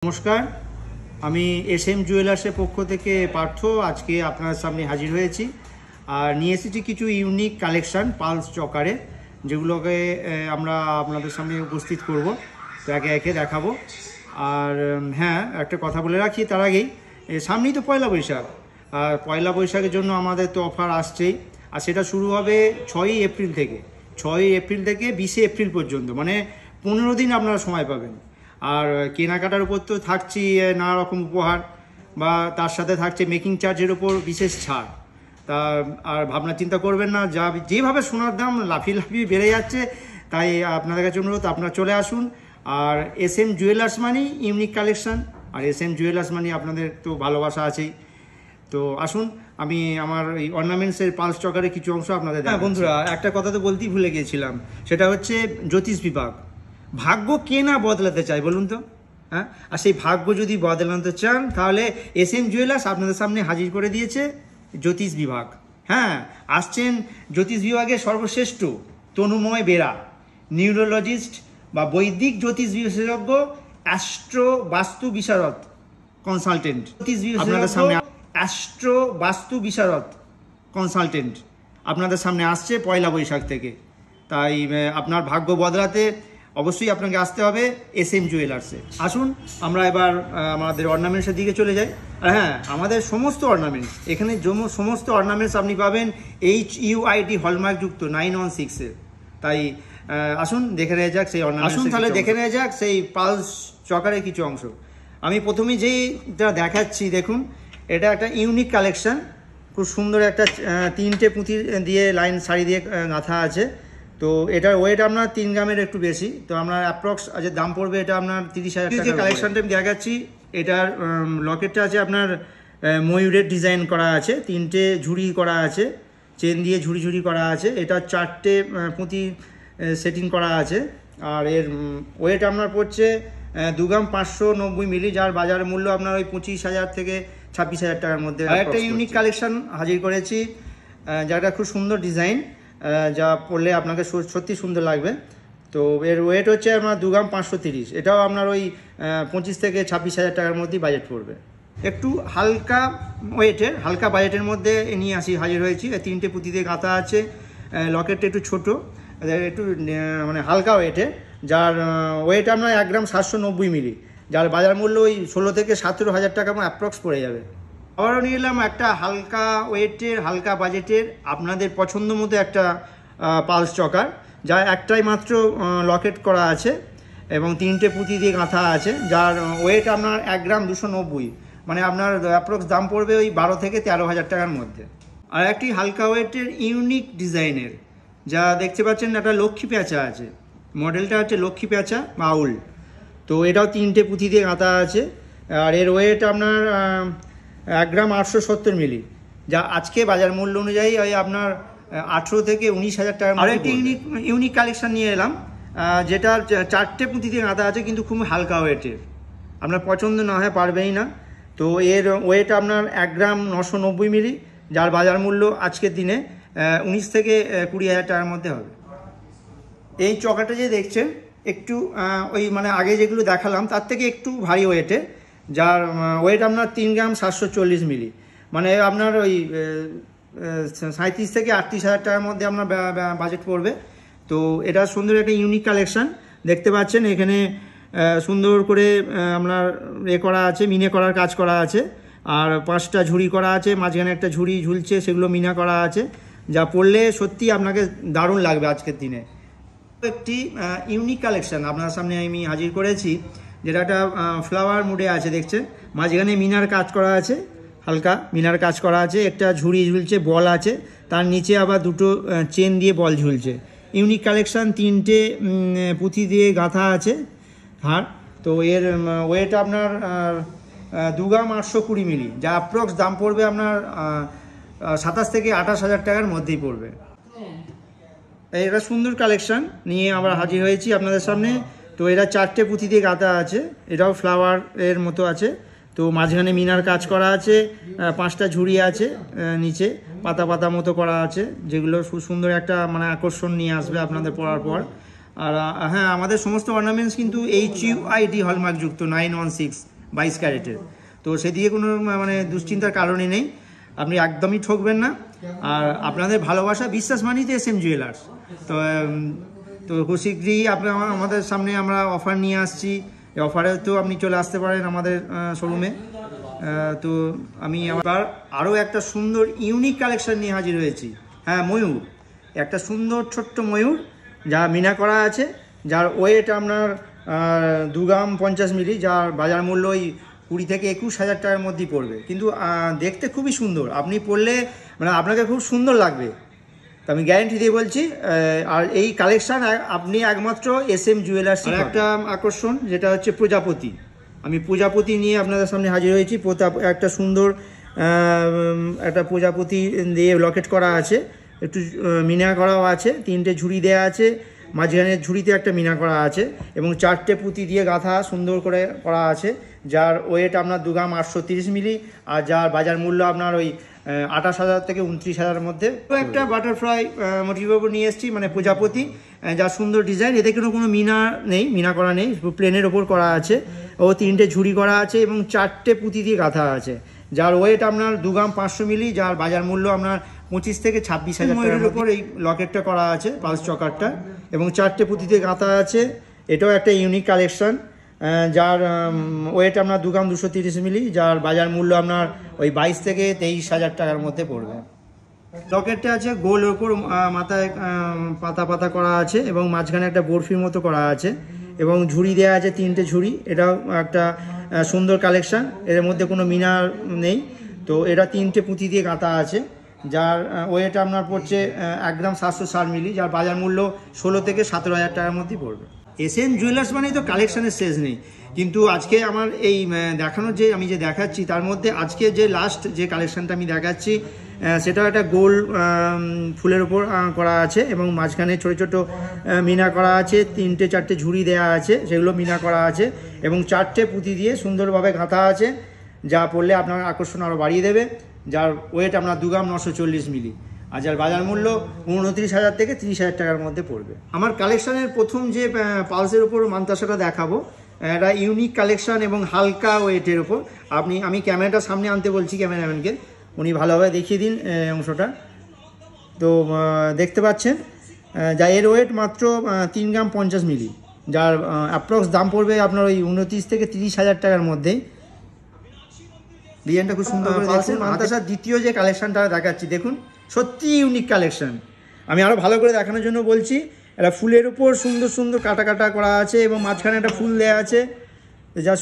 নমস্কার, আমি এসএম জুয়েলার্সের পক্ষ থেকে পার্থ আজকে আপনার সামনে হাজির হয়েছি আর নিয়ে এসেছি কিছু ইউনিক কালেকশান পালস চকারে, যেগুলোকে আমরা আপনাদের সামনে উপস্থিত করব। তো একে একে দেখাবো। আর হ্যাঁ, একটা কথা বলে রাখি তার আগেই, সামনেই তো পয়লা বৈশাখ, আর পয়লা বৈশাখের জন্য আমাদের তো অফার আসছেই। আর সেটা শুরু হবে 6ই এপ্রিল থেকে 20 এপ্রিল পর্যন্ত, মানে 15 দিন আপনারা সময় পাবেন। আর কেনাকাটার উপর তো থাকছি নানা রকম উপহার, বা তার সাথে থাকছে মেকিং চার্জের ওপর বিশেষ ছাড়। তা আর ভাবনা চিন্তা করবেন না, যেভাবে সোনার দাম লাফিয়ে বেড়ে যাচ্ছে, তাই আপনাদের কাছে অনুরোধ, আপনারা চলে আসুন। আর এসএম জুয়েলার্স মানি ইউনিক কালেকশান, আর এসএম জুয়েলার্স মানি আপনাদের তো ভালোবাসা আছেই। তো আসুন, আমি আমার এই অর্নামেন্টসের পালস চকারের কিছু অংশ আপনাদের। হ্যাঁ বন্ধুরা, একটা কথা তো বলতেই ভুলে গিয়েছিলাম, সেটা হচ্ছে জ্যোতিষ বিভাগ। ভাগ্য কে না বদলাতে চায় বলুন তো? হ্যাঁ, আর সেই ভাগ্য যদি বদলাতে চান, তাহলে এসএম জুয়েলার্স আপনাদের সামনে হাজির করে দিয়েছে জ্যোতিষ বিভাগ। হ্যাঁ, আসছেন জ্যোতিষ বিভাগের সর্বশ্রেষ্ঠ তনুময় বেরা, নিউরোলজিস্ট বা বৈদিক জ্যোতিষ বিশেষজ্ঞ, অ্যাস্ট্রো বাস্তু বিশারদ কনসালটেন্ট। আপনাদের সামনে অ্যাস্ট্রো বাস্তু বিশারদ কনসালটেন্ট আপনাদের সামনে আসছে পয়লা বৈশাখ থেকে। তাই আপনার ভাগ্য বদলাতে অবশ্যই আপনাকে আসতে হবে এসএম জুয়েলার্সে। আসুন আমরা এবার আমাদের অর্নামেন্টসের দিকে চলে যাই। আর হ্যাঁ, আমাদের সমস্ত অর্নামেন্টস, এখানে সমস্ত অর্নামেন্টস আপনি পাবেন HUID হলমার্কযুক্ত 916-এর। তাই আসুন দেখে নেওয়া যাক সেই অর্নামেন্টস। আসুন তাহলে দেখে নেওয়া যাক সেই পালস চকারের কিছু অংশ। আমি প্রথমে যেইটা দেখাচ্ছি, দেখুন, এটা একটা ইউনিক কালেকশান। খুব সুন্দর একটা 3টে পুঁতি দিয়ে লাইন শাড়ি দিয়ে গাঁথা আছে। তো এটার ওয়েট আপনার 3 গ্রামের একটু বেশি। তো আপনার অ্যাপ্রক্স যে দাম পড়বে, এটা আপনার 30,000 টাকা। কালেকশনটা আমি দেখাচ্ছি, এটার লকেটটা আছে আপনার ময়ূরের ডিজাইন করা আছে, 3টে ঝুড়ি করা আছে, চেন দিয়ে ঝুড়ি করা আছে। এটা 4টে পুঁতি সেটিং করা আছে। আর এর ওয়েট আপনার পড়ছে 2 গ্রাম 590 মিলি, যার বাজার মূল্য আপনার ওই 25,000 থেকে 26,000 টাকার মধ্যে। আর একটা ইউনিক কালেকশন হাজির করেছি, যেটা খুব সুন্দর ডিজাইন, যা পড়লে আপনাকে সত্যি সুন্দর লাগবে। তো এর ওয়েট হচ্ছে আপনার 2 গ্রাম 530। এটাও আপনার ওই 25 থেকে 26,000 টাকার মধ্যেই বাজেট পড়বে। একটু হালকা ওয়েটের, হালকা বাজেটের মধ্যে নিয়ে হাজির হয়েছি। 3টে পুঁতিতে গাঁথা আছে। লকেটটা একটু ছোটো, একটু মানে হালকা ওয়েটে, যার ওয়েট আপনার 1 গ্রাম 790 মিলি, যার বাজার মূল্য ওই 16 থেকে 17,000 টাকা অ্যাপ্রক্স পড়ে যাবে। আবারও নিয়ে এলাম একটা হালকা ওয়েটের, হালকা বাজেটের, আপনাদের পছন্দ মতো একটা পালস চকার, যা একটাই মাত্র লকেট করা আছে এবং 3টে পুঁতি দিয়ে গাঁথা আছে, যার ওয়েট আপনার 1 গ্রাম 290, মানে আপনার অ্যাপ্রক্স দাম পড়বে ওই 12 থেকে 13,000 টাকার মধ্যে। আর একটি হালকা ওয়েটের ইউনিক ডিজাইনের, যা দেখতে পাচ্ছেন, একটা লক্ষ্মী প্যাঁচা আছে। মডেলটা হচ্ছে লক্ষ্মী প্যাঁচা বাউল। তো এটাও 3টে পুঁতি দিয়ে গাঁথা আছে। আর এর ওয়েট আপনার 1 গ্রাম 870 মিলি, যা আজকে বাজার মূল্য অনুযায়ী ওই আপনার 18 থেকে 19,000 টাকার। আর একটি ইউনিক কালেকশান নিয়ে এলাম, যেটা 4টে পুঁতি দিয়ে গাঁথা আছে, কিন্তু খুব হালকা ওয়েটের। আপনার পছন্দ না হয় পারবেই না। তো এর ওয়েট আপনার 1 গ্রাম 990 মিলি, যার বাজার মূল্য আজকের দিনে 19 থেকে 20,000 টাকার মধ্যে হবে। এই চকাটা যে দেখছেন, একটু ওই মানে আগে যেগুলো দেখালাম তার থেকে একটু ভারী ওয়েটে, যার ওয়েট আপনার 3 গ্রাম 740 মিলি, মানে আপনার ওই 37 থেকে 38,000 টাকার মধ্যে আপনার বাজেট পড়বে। তো এটা সুন্দর একটা ইউনিক কালেকশান দেখতে পাচ্ছেন। এখানে সুন্দর করে আপনার করা আছে, মিনে করার কাজ করা আছে। আর 5টা ঝুড়ি করা আছে, মাঝখানে একটা ঝুড়ি ঝুলছে, সেগুলো মিনা করা আছে, যা পড়লে সত্যি আপনাকে দারুণ লাগবে আজকের দিনে। একটি ইউনিক কালেকশান আপনার সামনে আমি হাজির করেছি, যেটা একটা ফ্লাওয়ার মুডে আছে, দেখছেন। মাঝখানে মিনার কাজ করা আছে, হালকা মিনার কাজ করা আছে, একটা ঝুড়ি ঝুলছে, বল আছে, তার নিচে আবার 2টো চেন দিয়ে বল ঝুলছে। ইউনিক কালেকশান, 3টে পুঁথি দিয়ে গাঁথা আছে হার। তো এর ওয়েট আপনার 2 গ্রাম 820 মিলি, যা অ্যাপ্রক্স দাম পড়বে আপনার 27 থেকে 28,000 টাকার মধ্যেই পড়বে। এটা সুন্দর কালেকশান নিয়ে আবার হাজির হয়েছি আপনাদের সামনে। তো এরা 4টে পুঁতি দিয়ে গাঁথা আছে, এটাও ফ্লাওয়ার এর মতো আছে। তো মাঝখানে মিনার কাজ করা আছে, 5টা ঝুড়ি আছে, নিচে পাতা পাতা মতো করা আছে, যেগুলো খুব সুন্দর একটা মানে আকর্ষণ নিয়ে আসবে আপনাদের পরার পর। আর হ্যাঁ, আমাদের সমস্ত অর্নামেন্টস কিন্তু HUID হলমার্কযুক্ত 916 22 ক্যারেটের। তো সেদিকে কোনো মানে দুশ্চিন্তার কারণই নেই, আপনি একদমই ঠকবেন না। আর আপনাদের ভালোবাসা বিশ্বাস মানেই তো SM জুয়েলার্স। তো তো খুব শীঘ্রই আপনার আমাদের সামনে আমরা অফার নিয়ে আসছি, এই অফারে তো আপনি চলে আসতে পারেন আমাদের শোরুমে। তো আমি আবার আরও একটা সুন্দর ইউনিক কালেকশন নিয়ে হাজির হয়েছি। হ্যাঁ, ময়ূর, একটা সুন্দর ছোট্ট ময়ূর যা মিনা করা আছে, যার ওয়েট আপনার 2 গ্রাম 50 মিলি, যার বাজার মূল্য ওই 20 থেকে 21 হাজার টাকার মধ্যেই পড়বে। কিন্তু দেখতে খুবই সুন্দর, আপনি পরলে মানে আপনাকে খুব সুন্দর লাগবে, তো আমি গ্যারেন্টি দিয়ে বলছি। আর এই কালেকশান আপনি একমাত্র SM জুয়েলার্স। একটা আকর্ষণ যেটা হচ্ছে প্রজাপতি, আমি প্রজাপতি নিয়ে আপনাদের সামনে হাজির হয়েছি। একটা সুন্দর একটা প্রজাপতি দিয়ে লকেট করা আছে, একটু মিনা করাও আছে, 3টে ঝুড়ি দেওয়া আছে, মাঝখানের ঝুড়িতে একটা মিনা করা আছে এবং 4টে পুঁতি দিয়ে গাঁথা সুন্দর করে করা আছে, যার ওয়েট আপনার 2 গ্রাম 830 মিলি, আর যার বাজার মূল্য আপনার ওই 28,000 থেকে 29,000-এর মধ্যে। তো একটা বাটারফ্লাই মোটিভের উপর নিয়ে এসেছি, মানে প্রজাপতি, যার সুন্দর ডিজাইন, এতে কোনো মিনা নেই, মিনা করা নেই, প্লেনের ওপর করা আছে, ও 3টে ঝুড়ি করা আছে এবং 4টে পুঁতি দিয়ে গাঁথা আছে, যার ওয়েট আপনার 2 গ্রাম 500 মিলি, যার বাজার মূল্য আপনার 25 থেকে 26,000 টাকার উপর এই লকেটটা করা আছে, পালস চকারটা, এবং 4টে পুঁতিতে গাঁথা আছে। এটাও একটা ইউনিক কালেকশন, যার ওয়েট আপনার 2 গ্রাম 230 মিলি, যার বাজার মূল্য আপনার ওই 22 থেকে 23,000 টাকার মধ্যে পড়বে। লকেটটা আছে গোল ওপর, মাথায় পাতা পাতা করা আছে এবং মাঝখানে একটা বরফির মতো করা আছে এবং ঝুড়ি দেওয়া আছে 3টে ঝুড়ি। এটাও একটা সুন্দর কালেকশন, এর মধ্যে কোনো মিনার নেই। তো এটা 3টে পুঁতি দিয়ে গাঁথা আছে, যার ওয়েট আপনার পড়ছে 1 গ্রাম 760 মিলি, যার বাজার মূল্য 16 থেকে 17,000 টাকার মধ্যেই পড়বে। SM জুয়েলার্স মানেই তো কালেকশানের শেষ নেই, কিন্তু আজকে আমার এই দেখানোর যে আমি যে দেখাচ্ছি তার মধ্যে আজকে যে লাস্ট যে কালেকশানটা আমি দেখাচ্ছি সেটাও একটা গোল ফুলের ওপর করা আছে এবং মাঝখানে ছোটো ছোটো মিনা করা আছে, 3টে 4টে ঝুড়ি দেওয়া আছে, সেগুলো মিনা করা আছে এবং 4টে পুঁতি দিয়ে সুন্দরভাবে গাঁথা আছে, যা পড়লে আপনার আকর্ষণ আরও বাড়িয়ে দেবে, যার ওয়েট আপনার 2 গ্রাম 940 মিলি, আর যার বাজার মূল্য 29,000 থেকে 30,000 টাকার মধ্যে পড়বে। আমার কালেকশানের প্রথম যে পালসের ওপর মান্তাসাটা দেখাবো, এটা ইউনিক কালেকশান এবং হালকা ওয়েটের ওপর। আমি ক্যামেরাটা সামনে আনতে বলছি ক্যামেরাম্যানকে, উনি ভালোভাবে দেখিয়ে দিন অংশটা। তো দেখতে পাচ্ছেন যা এর ওয়েট মাত্র 3 গ্রাম 50 মিলি, যার অ্যাপ্রক্স দাম পড়বে আপনার ওই 29 থেকে 30,000 টাকার মধ্যে। ডিজাইনটা খুব সুন্দর করে দেখছেন। মান্তাসার দ্বিতীয় যে কালেকশানটা দেখাচ্ছি, দেখুন সত্যি ইউনিক কালেকশান। আমি আরও ভালো করে দেখানোর জন্য বলছি, এটা ফুলের উপর সুন্দর সুন্দর কাটা কাটা করা আছে এবং মাঝখানে একটা ফুল দেওয়া আছে, যা